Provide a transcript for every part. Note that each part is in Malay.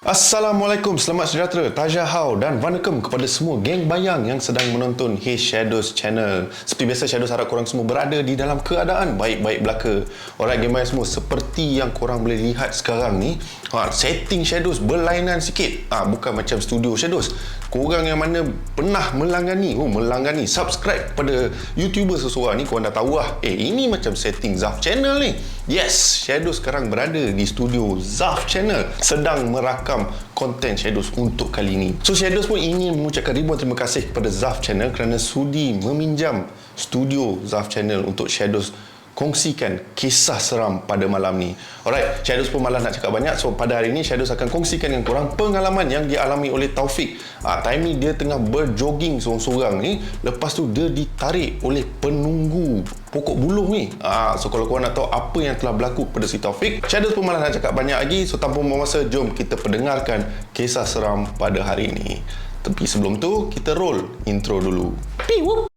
Assalamualaikum, selamat sejahtera, Tajahau dan Vanakkam kepada semua geng bayang yang sedang menonton Hey Shadows Channel. Seperti biasa, Shadows harap korang semua berada di dalam keadaan baik-baik belaka. Alright geng bayang semua, seperti yang korang boleh lihat sekarang ni, setting Shadows berlainan sikit. Bukan macam studio Shadows. Korang yang mana pernah melangani subscribe pada YouTuber seseorang ni, korang dah tahu lah, ini macam setting Zaf Channel ni. Yes, Shadows sekarang berada di studio Zaf Channel, sedang merakam konten Shadows untuk kali ini. So Shadows pun ingin mengucapkan ribuan terima kasih kepada Zaf Channel kerana sudi meminjam studio Zaf Channel untuk Shadows kongsikan kisah seram pada malam ni. Alright, Shadows pun malas nak cakap banyak. So pada hari ni Shadows akan kongsikan dengan korang pengalaman yang dialami oleh Taufik. Time ni dia tengah berjoging seorang-seorang ni. Lepas tu dia ditarik oleh penunggu pokok buluh ni. So kalau korang nak tahu apa yang telah berlaku pada si Taufik, Shadows pun malas nak cakap banyak lagi. So tanpa membuang masa, jom kita pendengarkan kisah seram pada hari ni. Tapi sebelum tu, kita roll intro dulu. Piu.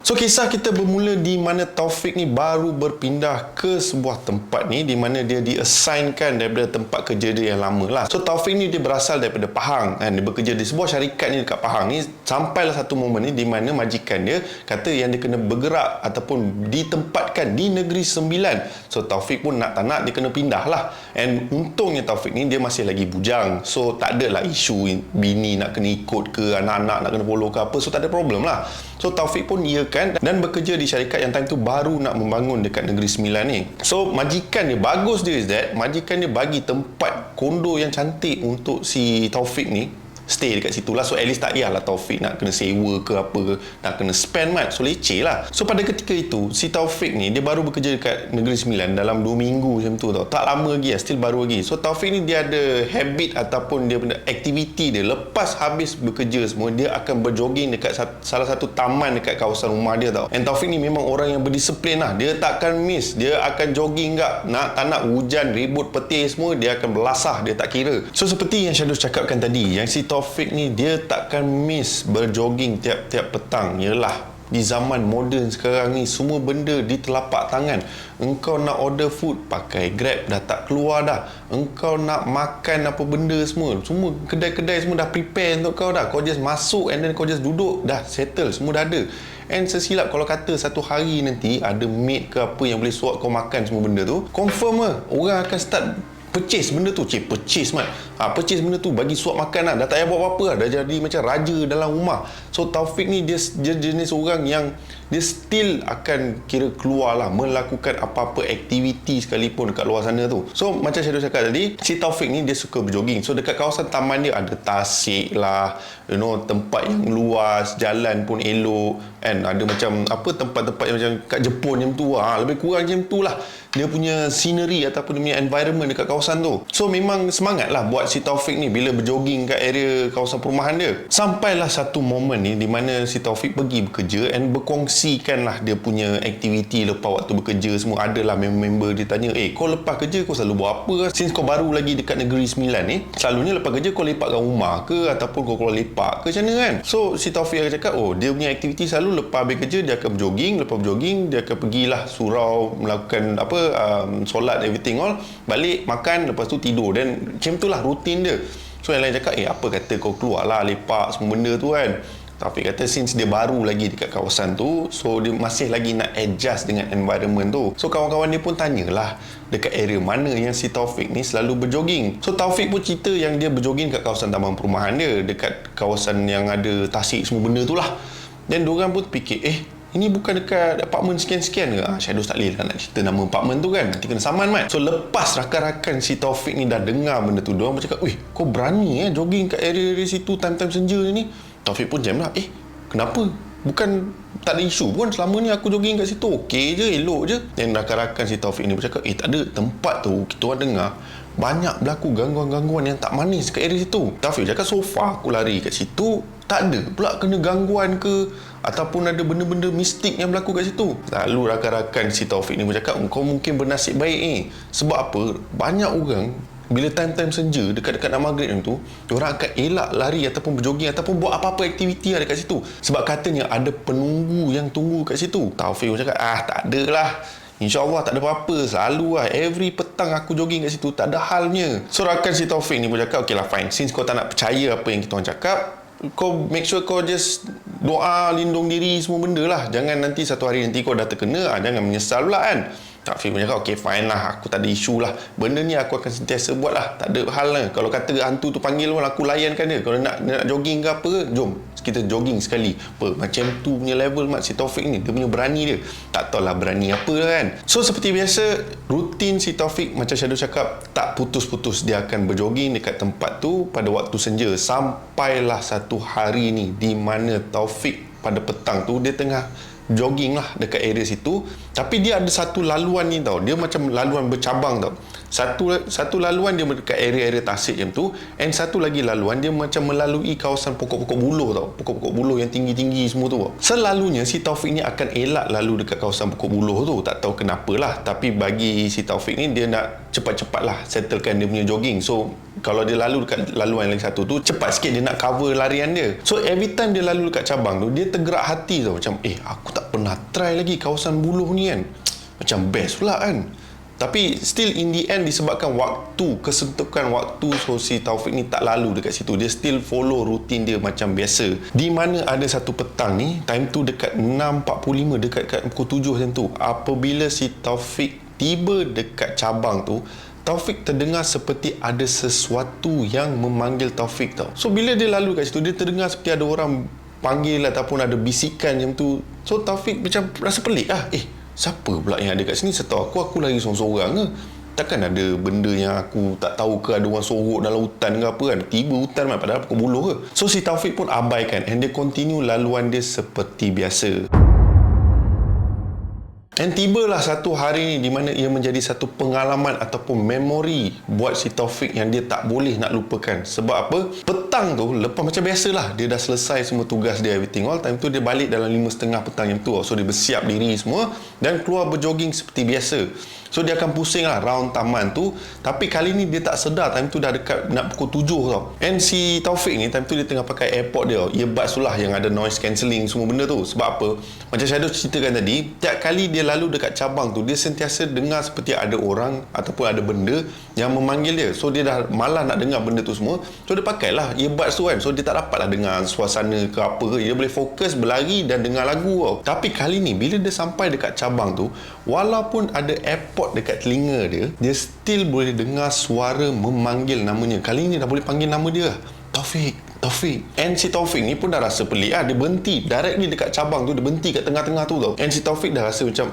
So kisah kita bermula di mana Taufik ni baru berpindah ke sebuah tempat ni, di mana dia diassignkan daripada tempat kerja dia yang lama lah. So Taufik ni dia berasal daripada Pahang kan? Dia bekerja di sebuah syarikat ni dekat Pahang ni. Sampailah satu momen ni di mana majikan dia kata yang dia kena bergerak ataupun ditempatkan di Negeri Sembilan. So Taufik pun nak tak nak dia kena pindah lah. And untungnya Taufik ni dia masih lagi bujang. So tak ada lah isu bini nak kena ikut ke, anak-anak nak kena follow ke apa. So tak ada problem lah. So Taufik pun iakan dan bekerja di syarikat yang time tu baru nak membangun dekat Negeri Sembilan ni. So majikan dia, bagus dia is that majikan dia bagi tempat kondo yang cantik untuk si Taufik ni stay dekat situ lah. So at least tak payahlah Taufik nak kena sewa ke apa ke, nak kena spend mat. So leceh lah. So pada ketika itu si Taufik ni dia baru bekerja dekat Negeri Sembilan dalam 2 minggu macam tu tau. Tak lama lagi lah, still baru lagi. So Taufik ni dia ada habit ataupun dia punya aktiviti dia, lepas habis bekerja semua, dia akan berjoging dekat salah satu taman dekat kawasan rumah dia tau. And Taufik ni memang orang yang berdisiplin lah. Dia takkan miss. Dia akan jogging tak nak hujan, ribut, petir semua, dia akan belasah, dia tak kira. So seperti yang Shadows cakapkan tadi, yang si Taufik ni dia takkan miss berjoging tiap-tiap petang. Yelah, di zaman moden sekarang ni semua benda di telapak tangan. Engkau nak order food pakai Grab dah tak keluar dah. Engkau nak makan apa benda semua kedai-kedai semua dah prepare untuk kau dah. Kau just masuk and then kau just duduk, dah settle, semua dah ada. And sesilap kalau kata satu hari nanti ada maid ke apa yang boleh suap kau makan semua benda tu, confirm lah orang akan start purchase benda tu. Purchase benda tu, bagi suap makan lah. Dah tak payah buat apa-apa lah. Dah jadi macam raja dalam rumah. So Taufik ni dia jenis orang yang dia still akan kira keluar lah, melakukan apa-apa aktiviti sekalipun dekat luar sana tu. So macam saya dah cakap tadi, si Taufik ni dia suka berjoging. So dekat kawasan taman dia ada tasik lah, tempat yang luas, jalan pun elok, and ada macam apa tempat-tempat yang macam kat Jepun macam tu lah. Lebih kurang macam tu lah dia punya scenery ataupun dia punya environment dekat kawasan tu. So memang semangat lah buat si Taufik ni bila berjoging kat area kawasan perumahan dia. Sampailah satu momen ni di mana si Taufik pergi bekerja and berkongsikan lah dia punya aktiviti lepas waktu bekerja semua. Adalah member dia tanya, kau lepas kerja kau selalu buat apa? Since kau baru lagi dekat Negeri Sembilan ni, selalunya lepas kerja kau lepak kat rumah ke ataupun kau keluar lepak ke macam mana kan? So si Taufik akan cakap, dia punya aktiviti selalu lepas habis kerja dia akan berjoging. Lepas berjoging dia akan pergilah surau, melakukan solat, everything all, balik makan, lepas tu tidur. Dan macam tu lah rutin dia. So yang lain cakap, apa kata kau keluar lah lepak semua benda tu kan. Taufik kata since dia baru lagi dekat kawasan tu, so dia masih lagi nak adjust dengan environment tu. So kawan-kawan dia pun tanyalah dekat area mana yang si Taufik ni selalu berjoging. So Taufik pun cerita yang dia berjoging kat kawasan taman perumahan dia, dekat kawasan yang ada tasik semua benda tu lah. Dan diorang pun fikir, ini bukan dekat apartmen sekian-sekian ke? Shadows tak boleh lah nak cerita nama apartmen tu kan, nanti kena saman mat. So lepas rakan-rakan si Taufik ni dah dengar benda tu, diorang cakap, kau berani jogging kat area situ time-time senja ni? Taufik pun jam lah, kenapa? Bukan tak ada isu pun, selama ni aku jogging kat situ okey je, elok je. Dan rakan-rakan si Taufik ni bercakap, tak ada, tempat tu kita orang dengar banyak berlaku gangguan-gangguan yang tak manis kat area situ. Taufik cakap, so far aku lari kat situ Tak ada pula kena gangguan ke ataupun ada benda-benda mistik yang berlaku kat situ. Lalu rakan-rakan si Taufik ni bercakap, kau mungkin bernasib baik ni. Sebab apa? Banyak orang bila time-time senja dekat-dekat nak maghrib tu, diorang akan elak lari ataupun berjoging ataupun buat apa-apa aktiviti lah dekat situ. Sebab katanya ada penunggu yang tunggu kat situ. Taufik pun cakap, tak ada lah. InsyaAllah tak ada apa-apa. Selalu lah, every petang aku jogging kat situ, tak ada halnya. So rakan si Taufik ni pun cakap, okay lah fine, since kau tak nak percaya apa yang kita orang cakap, kau make sure kau just doa, lindung diri, semua benda lah. Jangan nanti satu hari nanti kau dah terkena, jangan menyesal pula kan. Taufik pun cakap, okay fine lah, aku tak ada isu lah. Benda ni aku akan sentiasa buat lah, tak ada hal lah. Kalau kata hantu tu panggil pun, aku layankan dia. Kalau nak jogging ke apa ke, jom kita jogging sekali. Macam tu punya level mat si Taufik ni, dia punya berani dia. Tak tahulah berani apa lah kan. So seperti biasa, rutin si Taufik macam Shadow cakap, tak putus-putus dia akan berjogging dekat tempat tu pada waktu senja. Sampailah satu hari ni di mana Taufik pada petang tu dia tengah jogging lah dekat area situ, tapi dia ada satu laluan ni tau, dia macam laluan bercabang tau. Satu laluan dia dekat area-area tasik macam tu, and satu lagi laluan dia macam melalui kawasan pokok-pokok buluh tau, pokok-pokok buluh yang tinggi-tinggi semua tu. Selalunya si Taufik ni akan elak lalu dekat kawasan pokok buluh tu, tak tahu kenapalah, tapi bagi si Taufik ni dia nak cepat-cepat lah settlekan dia punya jogging. So kalau dia lalu dekat laluan yang satu tu, cepat sikit dia nak cover larian dia. So every time dia lalu dekat cabang tu, dia tergerak hati tau, macam aku tak pernah try lagi kawasan buluh ni kan, macam best pula kan. Tapi still in the end, disebabkan waktu, kesentukan waktu, so si Taufik ni tak lalu dekat situ. Dia still follow rutin dia macam biasa. Di mana ada satu petang ni, time tu dekat 6.45, dekat pukul 7 macam tu, apabila si Taufik tiba dekat cabang tu, Taufik terdengar seperti ada sesuatu yang memanggil Taufik tau. So bila dia lalu kat situ, dia terdengar seperti ada orang panggil ataupun ada bisikan macam tu. So Taufik macam rasa pelik lah. Siapa pula yang ada kat sini? Setahu aku lagi seorang-seorang ke? Takkan ada benda yang aku tak tahu ke, ada orang sorok dalam hutan ke apa kan? Tiba hutan padahal pukul buluh ke? So si Taufik pun abaikan and dia continue laluan dia seperti biasa. Dan tibalah satu hari ni di mana ia menjadi satu pengalaman ataupun memori buat si Taufik yang dia tak boleh nak lupakan. Sebab apa? Petang tu, lepas macam biasalah, dia dah selesai semua tugas dia, everything all. Time tu dia balik dalam 5.30 petang yang tu. So dia bersiap diri semua dan keluar berjogging seperti biasa. So dia akan pusing lah round taman tu. Tapi kali ni dia tak sedar, time tu dah dekat nak pukul 7 tau. And si Taufik ni time tu dia tengah pakai AirPod dia, earbuds tu lah yang ada noise cancelling semua benda tu. Sebab apa? Macam Shadow ceritakan tadi, tiap kali dia lalu dekat cabang tu, dia sentiasa dengar seperti ada orang ataupun ada benda yang memanggil dia. So dia dah malas nak dengar benda tu semua, so dia pakailah earbuds tu kan. So dia tak dapatlah dengar suasana ke apa ke, dia boleh fokus berlari dan dengar lagu tau. Tapi kali ni bila dia sampai dekat cabang tu, walaupun ada AirPod dekat telinga dia, dia still boleh dengar suara memanggil namanya. Kali ni dah boleh panggil nama dia, Taufik. And si Taufik ni pun dah rasa pelik lah. Dia berhenti directly dekat cabang tu, dia berhenti kat tengah-tengah tu tau. And si Taufik dah rasa macam,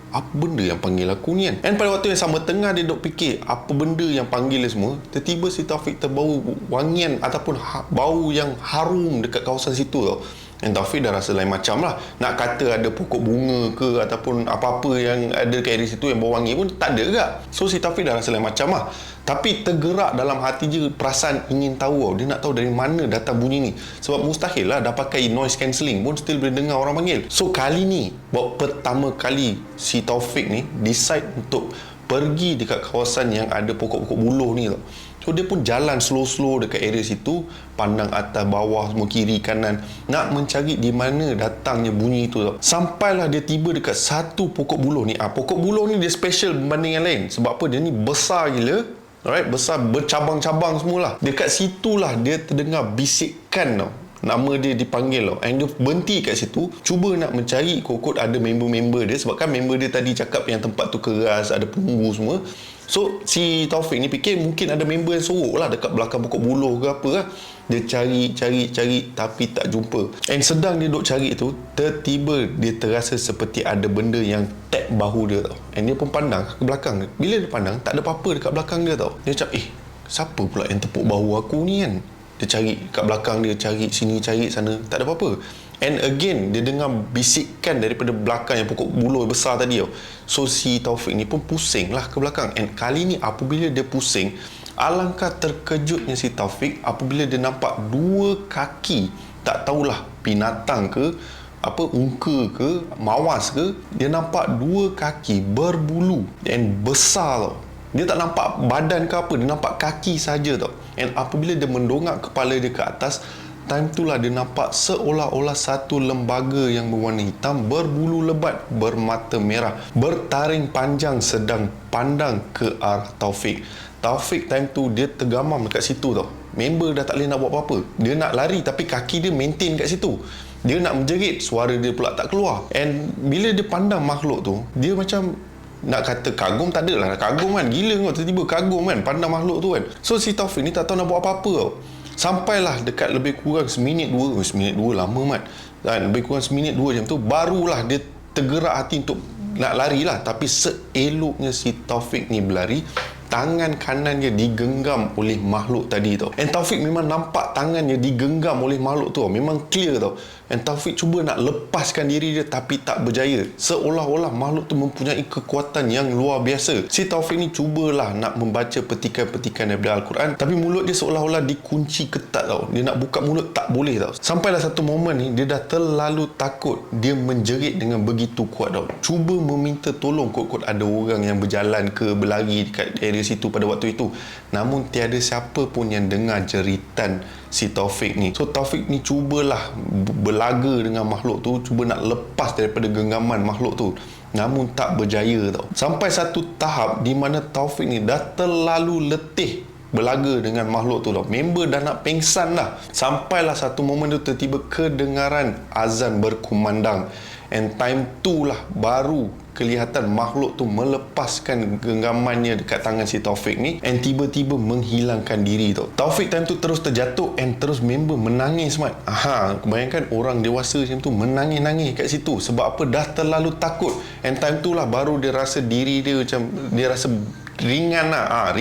apa benda yang panggil aku ni kan? And pada waktu yang sama, tengah dia duk fikir apa benda yang panggil dia semua, tiba-tiba si Taufik terbau wangian ataupun bau yang harum dekat kawasan situ tau. Dan Taufik dah rasa lain macam lah. Nak kata ada pokok bunga ke ataupun apa-apa yang ada kat area situ yang bau wangi pun tak ada juga. So si Taufik dah rasa lain macam lah. Tapi tergerak dalam hati je perasaan ingin tahu tau. Dia nak tahu dari mana datang bunyi ni. Sebab mustahil lah, dah pakai noise cancelling pun still boleh dengar orang panggil. So kali ni, buat pertama kali si Taufik ni decide untuk pergi dekat kawasan yang ada pokok-pokok buluh ni tau. So dia pun jalan slow-slow dekat area situ, pandang atas bawah semua kiri kanan, nak mencari di mana datangnya bunyi itu tau. Sampailah dia tiba dekat satu pokok buluh ni. Pokok buluh ni dia special berbanding yang lain. Sebab apa? Dia ni besar gila. Alright, besar, bercabang-cabang semualah. Dekat situlah dia terdengar bisikan tau. Nama dia dipanggil tau. And dia berhenti kat situ, cuba nak mencari kokot ada member-member dia. Sebab kan member dia tadi cakap yang tempat tu keras, ada penunggu semua. So si Taufik ni fikir mungkin ada member yang sorok lah dekat belakang pokok buluh ke apa lah. Dia cari tapi tak jumpa. And sedang dia duk cari tu, tiba-tiba dia terasa seperti ada benda yang tap bahu dia tau. And dia pun pandang ke belakang. Bila dia pandang, tak ada apa-apa dekat belakang dia tau. Dia macam, siapa pula yang tepuk bahu aku ni kan? Dia cari kat belakang dia, cari sini, cari sana, tak ada apa-apa. And again, dia dengar bisikan daripada belakang yang pokok buluh besar tadi tau. So si Taufik ni pun pusing lah ke belakang. And kali ni apabila dia pusing, alangkah terkejutnya si Taufik apabila dia nampak dua kaki tak tahulah binatang ke, unka ke, mawas ke, dia nampak 2 kaki berbulu dan besar tau. Dia tak nampak badan ke apa, dia nampak kaki saja tau. And apabila dia mendongak kepala dia ke atas, time itulah dia nampak seolah-olah satu lembaga yang berwarna hitam, berbulu lebat, bermata merah, bertaring panjang sedang pandang ke arah Taufik. Taufik time tu dia tergamam dekat situ tau. Member dah tak boleh nak buat apa-apa. Dia nak lari tapi kaki dia maintain kat situ. Dia nak menjerit, suara dia pula tak keluar. And bila dia pandang makhluk tu, dia macam nak kata kagum tak adalah. Kagum kan, gila kau tiba-tiba kagum kan pandang makhluk tu kan. So si Taufik ni tak tahu nak buat apa-apa tau. Sampailah dekat lebih kurang seminit dua lama mat. Dan lebih kurang seminit 2 jam tu barulah dia tergerak hati untuk nak lari lah. Tapi seeloknya si Taufik ni berlari, tangan kanannya digenggam oleh makhluk tadi tau. And Taufik memang nampak tangannya digenggam oleh makhluk tu tau. Memang clear tau. And Taufik cuba nak lepaskan diri dia tapi tak berjaya. Seolah-olah makhluk tu mempunyai kekuatan yang luar biasa. Si Taufik ni cubalah nak membaca petikan-petikan daripada Al-Quran, tapi mulut dia seolah-olah dikunci ketat tau. Dia nak buka mulut tak boleh tau. Sampailah satu momen ni dia dah terlalu takut. Dia menjerit dengan begitu kuat tau. Cuba meminta tolong kot-kot ada orang yang berjalan ke berlari dekat area situ pada waktu itu. Namun tiada siapa pun yang dengar jeritan si Taufik ni. So Taufik ni cubalah berlaga dengan makhluk tu, cuba nak lepas daripada genggaman makhluk tu. Namun tak berjaya tau. Sampai satu tahap di mana Taufik ni dah terlalu letih berlaga dengan makhluk tu tau. Member dah nak pengsan dah. Sampailah satu momen tu tiba-tiba kedengaran azan berkumandang. And time tu lah baru kelihatan makhluk tu melepaskan genggamannya dekat tangan si Taufik ni and tiba-tiba menghilangkan diri tau. Taufik time tu terus terjatuh and terus member menangis mat. Bayangkan orang dewasa macam tu menangis-nangis kat situ. Sebab apa? Dah terlalu takut. And time tu lah baru dia rasa diri dia macam, dia rasa ringan lah.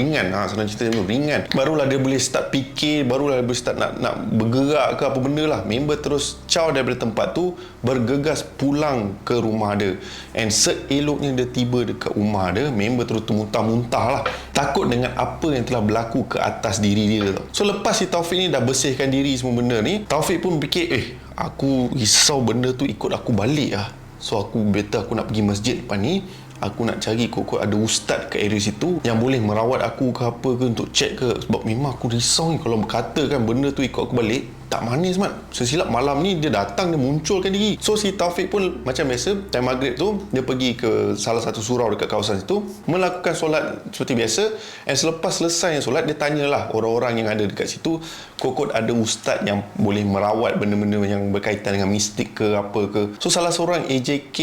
Senang cerita macam tu, ringan. Barulah dia boleh start fikir, barulah dia boleh start nak bergerak ke apa benda lah. Member terus caw daripada tempat tu, bergegas pulang ke rumah dia. And seeloknya dia tiba dekat rumah dia, member terus termuntah-muntah lah. Takut dengan apa yang telah berlaku ke atas diri dia tau. So lepas si Taufik ni dah bersihkan diri semua benda ni, Taufik pun fikir, aku risau benda tu ikut aku balik lah. So aku better aku nak pergi masjid depan ni. Aku nak cari kok ada ustaz kat area situ yang boleh merawat aku ke apa ke, untuk check ke. Sebab memang aku risau ni kalau berkatakan benda tu ikut aku balik, tak manis mat. Sesilap malam ni dia datang, dia munculkan diri. So si Taufik pun macam biasa, time maghrib tu dia pergi ke salah satu surau dekat kawasan situ, melakukan solat seperti biasa. And selepas selesai solat, dia tanyalah orang-orang yang ada dekat situ, kok ada ustaz yang boleh merawat benda-benda yang berkaitan dengan mistik ke apa ke. So salah seorang AJK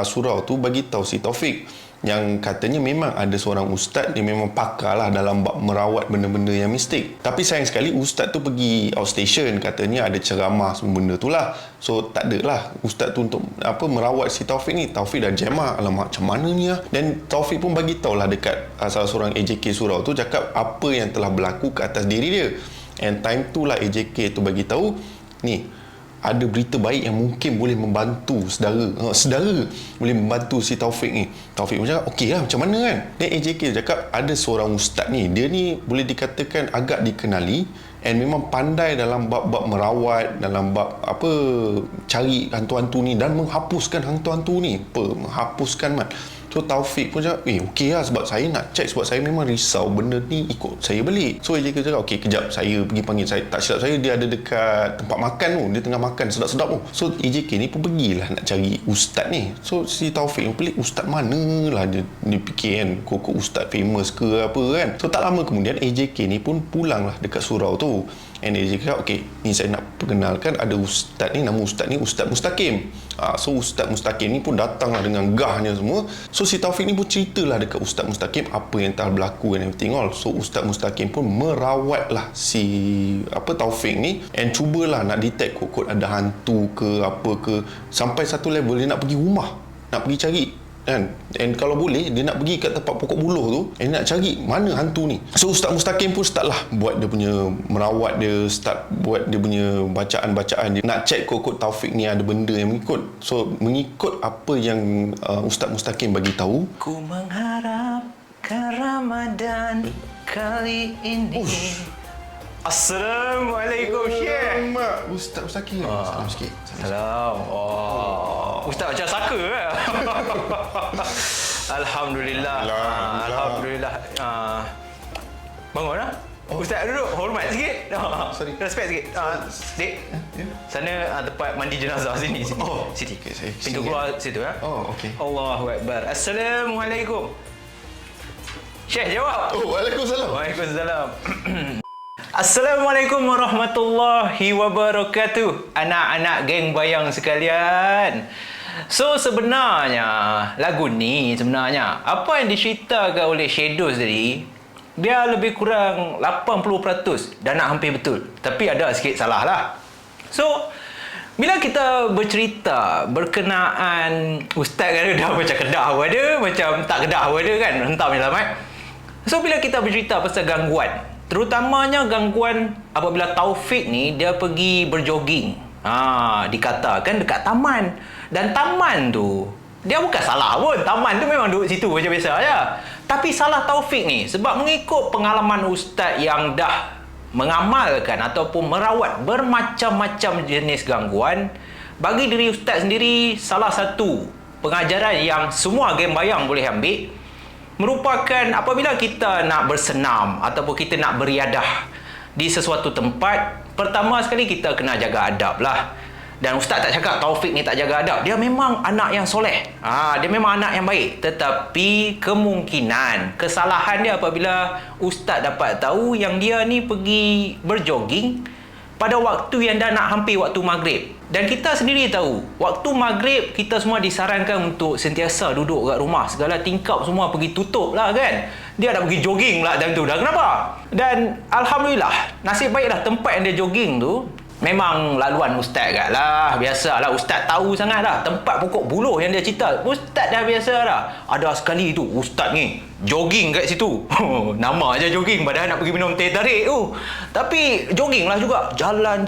surau tu bagi tahu si Taufik yang katanya memang ada seorang ustaz, dia memang pakar lah dalam bab merawat benda-benda yang mistik. Tapi sayang sekali ustaz tu pergi outstation, katanya ada ceramah semua benda tu lah. So tak ada lah ustaz tu untuk merawat si Taufik ni. Taufik dah jemah, alamak macam mana ni lah. Dan Taufik pun bagi tahu lah dekat salah seorang AJK surau tu, cakap apa yang telah berlaku ke atas diri dia. And time tu lah AJK tu bagi tahu, ni ada berita baik yang mungkin boleh membantu saudara boleh membantu si Taufik ni. Taufik pun cakap okey lah, macam mana kan. Dan AJK cakap ada seorang ustaz ni, dia ni boleh dikatakan agak dikenali and memang pandai dalam bab-bab merawat, dalam bab cari hantu-hantu ni dan menghapuskan hantu-hantu ni. Menghapuskan mat. So Taufik pun cakap okey lah, sebab saya nak check, sebab saya memang risau benda ni ikut saya balik. So AJK cakap okey kejap, saya pergi panggil. Saya tak silap saya dia ada dekat tempat makan tu, dia tengah makan sedap-sedap tu. So AJK ni pun pergilah nak cari ustaz ni. So si Taufik ni pelik, ustaz mana lah dia fikir kan, kok ustaz famous ke apa kan. So tak lama kemudian AJK ni pun pulang lah dekat surau tu. And dia cakap okey, ni saya nak perkenalkan, ada ustaz ni, nama ustaz ni Ustaz Mustaqim. So Ustaz Mustaqim ni pun datanglah dengan gahnya semua. So si Taufik ni pun ceritalah dekat Ustaz Mustaqim apa yang telah berlaku and everything all. So Ustaz Mustaqim pun merawatlah si Taufik ni and cubalah nak detect kok ada hantu ke apa ke. Sampai satu level dia nak pergi rumah, nak pergi cari kan. And kalau boleh dia nak pergi kat tempat pokok buluh tu and nak cari mana hantu ni. So Ustaz Mustaqim pun start lah buat dia punya merawat dia, start buat dia punya bacaan-bacaan dia, nak check kok Taufik ni ada benda yang mengikut. So mengikut apa yang Ustaz Mustaqim bagi tahu, ku mengharapkan Ramadan kali ini Assalamualaikum Syekh. Mak, Ustaz kira. Salam sikit. Salam. Ustaz macam saka ke? Alhamdulillah. Alhamdulillah. Bangun lah. Ustaz duduk, hormat sikit. Sorry. Respect sikit. Dik, sana tempat mandi jenazah sini. Sini. Okay, Pintu keluar situ ya. Okey. Allahu Akbar. Assalamualaikum. Syekh jawab. Waalaikumsalam. Waalaikumsalam. Assalamualaikum warahmatullahi wabarakatuh. Anak-anak geng bayang sekalian. So sebenarnya lagu ni sebenarnya apa yang diceritakan oleh Shadows tadi, dia lebih kurang 80% dan nak hampir betul. Tapi ada sikit salah lah. So bila kita bercerita berkenaan ustaz kan dah macam kedah pun ada, macam tak kedah pun ada kan, hentam je lah Mat. So bila kita bercerita pasal gangguan, terutamanya gangguan apabila Taufik ni dia pergi berjoging. Dikatakan dekat taman. Dan taman tu dia bukan salah pun. Taman tu memang duduk situ macam biasa je. Tapi salah Taufik ni sebab mengikut pengalaman ustaz yang dah mengamalkan ataupun merawat bermacam-macam jenis gangguan, bagi diri ustaz sendiri salah satu pengajaran yang semua geng bayang boleh ambil merupakan apabila kita nak bersenam ataupun kita nak beriadah di sesuatu tempat, pertama sekali kita kena jaga adab lah. Dan ustaz tak cakap Taufik ni tak jaga adab. Dia memang anak yang soleh. Dia memang anak yang baik. Tetapi kemungkinan kesalahan dia apabila ustaz dapat tahu yang dia ni pergi berjoging pada waktu yang dah nak hampir waktu maghrib. Dan kita sendiri tahu, waktu maghrib kita semua disarankan untuk sentiasa duduk kat rumah. Segala tingkap semua pergi tutup lah kan. Dia dah pergi jogging pula time tu. Dah kenapa? Dan Alhamdulillah, nasib baiklah tempat yang dia jogging tu memang laluan ustaz kat lah. Biasalah ustaz tahu sangat dah. Tempat pokok buluh yang dia cerita, ustaz dah biasa dah. Ada sekali tu ustaz ni jogging kat situ. Nama je jogging padahal nak pergi minum teh tarik tu. Tapi jogging lah juga. Jalan.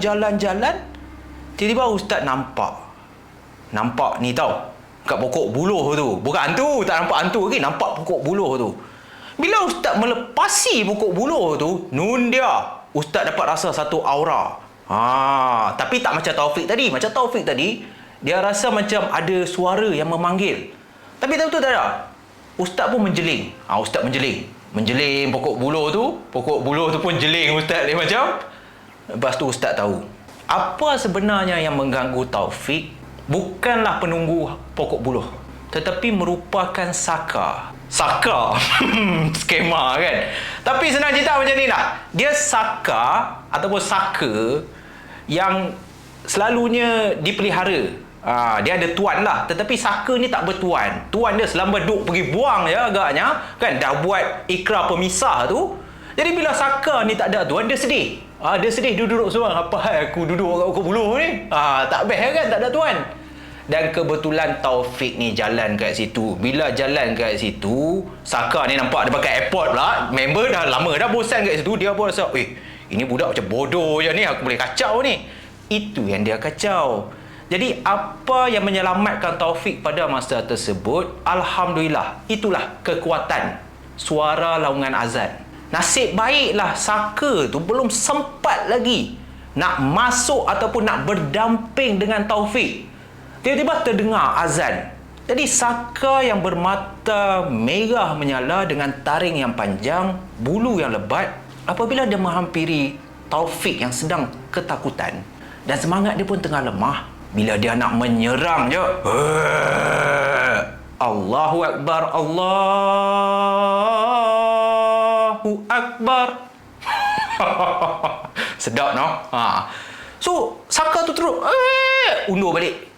Tiba-tiba ustaz nampak ni tau, kat pokok buluh tu. Bukan hantu, tak nampak hantu lagi, nampak pokok buluh tu. Bila ustaz melepasi pokok buluh tu, nun dia, ustaz dapat rasa satu aura. Tapi tak macam Taufik tadi. Macam Taufik tadi, dia rasa macam ada suara yang memanggil. Tapi tahu tu tak ada. Ustaz pun menjeling. Ustaz menjeling pokok buluh tu. Pokok buluh tu pun jeling ustaz dia macam. Lepas tu ustaz tahu apa sebenarnya yang mengganggu Taufik bukanlah penunggu pokok buluh, tetapi merupakan saka. Skema kan. Tapi senang cerita macam ni lah. Dia saka ataupun saka yang selalunya dipelihara. Dia ada tuan lah. Tetapi saka ni tak bertuan. Tuan dia selamba duk pergi buang je agaknya. Kan dah buat ikrar pemisah tu. Jadi bila saka ni tak ada tuan, dia sedih. Dia sedih duduk seorang. Apa hal aku duduk kat pokok buluh ni? Tak best kan, tak ada tuan. Dan kebetulan Taufik ni jalan kat situ. Bila jalan kat situ, saka ni nampak dia pakai airport pula. Member dah lama dah bosan kat situ. Dia pun rasa, ini budak macam bodoh je ni, aku boleh kacau ni. Itu yang dia kacau. Jadi apa yang menyelamatkan Taufik pada masa tersebut, Alhamdulillah, itulah kekuatan suara laungan azan. Nasib baiklah saka tu belum sempat lagi nak masuk ataupun nak berdamping dengan Taufik. Tiba-tiba terdengar azan. Jadi saka yang bermata merah menyala dengan taring yang panjang, bulu yang lebat, apabila dia menghampiri Taufik yang sedang ketakutan dan semangat dia pun tengah lemah, bila dia nak menyerang je, Allahu Akbar, Allahu Akbar. Sedap no? So saka tu terus undur balik.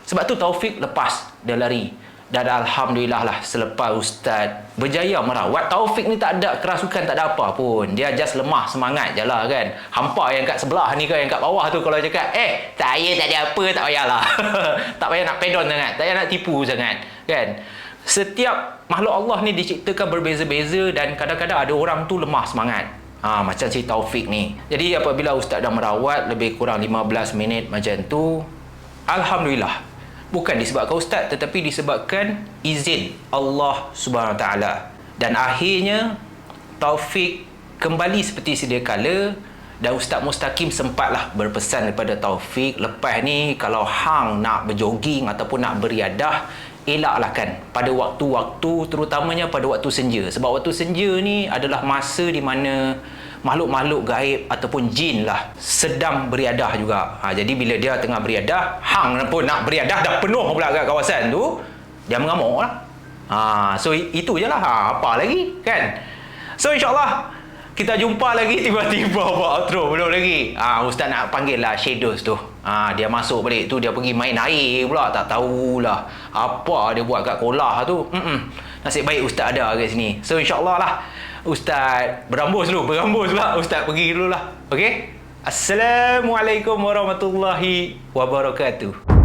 Sebab tu Taufik lepas dia lari. Dan Alhamdulillah lah, selepas ustaz berjaya merawat, Taufik ni tak ada kerasukan, tak ada apa pun. Dia just lemah semangat je lah kan. Hampa yang kat sebelah ni kan, yang kat bawah tu kalau cakap saya tak ada apa, tak payahlah. Tak payah nak pedon sangat, tak payah nak tipu sangat kan. Setiap makhluk Allah ni diciptakan berbeza-beza dan kadang-kadang ada orang tu lemah semangat. Macam si Taufik ni. Jadi apabila ustaz dah merawat lebih kurang 15 minit macam tu, Alhamdulillah, bukan disebabkan ustaz tetapi disebabkan izin Allah Subhanahu Wa Taala. Dan akhirnya Taufik kembali seperti sedia kala dan Ustaz Mustaqim sempatlah berpesan kepada Taufik, lepas ni kalau hang nak berjoging ataupun nak beriadah, elaklah kan pada waktu-waktu, terutamanya pada waktu senja. Sebab waktu senja ni adalah masa di mana makhluk-makhluk gaib ataupun jin lah sedang beriadah juga. Jadi bila dia tengah beriadah, hang pun nak beriadah, dah penuh pula kat kawasan tu, dia mengamuk lah. So itu je lah. Apa lagi kan? So insyaAllah kita jumpa lagi. Tiba-tiba buat outro belum lagi. Ustaz nak panggil lah Shadows tu. Dia masuk balik tu, dia pergi main air pula. Tak tahulah apa dia buat kat kolah tu. Nasib baik Ustaz ada kat sini. So insyaAllah lah Ustaz berambus pula. Ustaz pergi dulu lah. Okay? Assalamualaikum warahmatullahi wabarakatuh.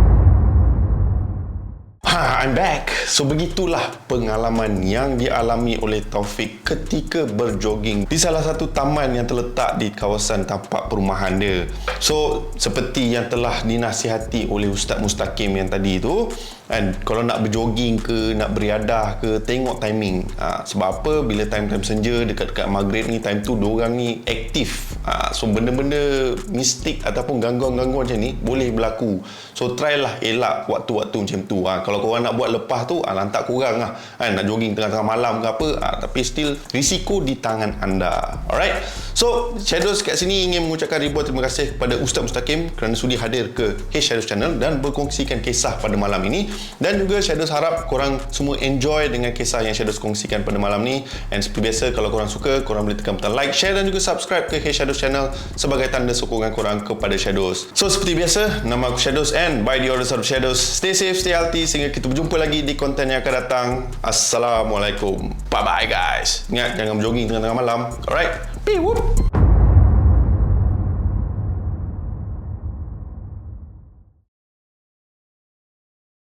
I'm back. So begitulah pengalaman yang dialami oleh Taufik ketika berjoging di salah satu taman yang terletak di kawasan tapak perumahan dia. So seperti yang telah dinasihati oleh Ustaz Mustaqim yang tadi tu, kan, kalau nak berjoging ke, nak beriadah ke, tengok timing. Sebab apa? Bila time-time senja dekat-dekat maghrib ni, time tu diorang ni aktif. So benda-benda mistik ataupun gangguan-gangguan macam ni boleh berlaku. So try lah elak waktu-waktu macam tu. Kalau korang nak buat lepas tu, lantak korang lah. Nak jogging tengah-tengah malam ke apa, tapi still risiko di tangan anda. Alright? So Shadows kat sini ingin mengucapkan ribuan terima kasih kepada Ustaz Mustaqim kerana sudi hadir ke Shadows Channel dan berkongsikan kisah pada malam ini. Dan juga Shadows harap korang semua enjoy dengan kisah yang Shadows kongsikan pada malam ni. And seperti biasa, kalau korang suka, korang boleh tekan butang like, share dan juga subscribe ke Shadows Channel sebagai tanda sokongan korang kepada Shadows. So seperti biasa, nama aku Shadows and by the orders of Shadows, stay safe, stay healthy sehingga kita berjumpa lagi di konten yang akan datang. Assalamualaikum. Bye bye guys. Ingat, jangan berjoging tengah-tengah malam. Alright. Pew whoop.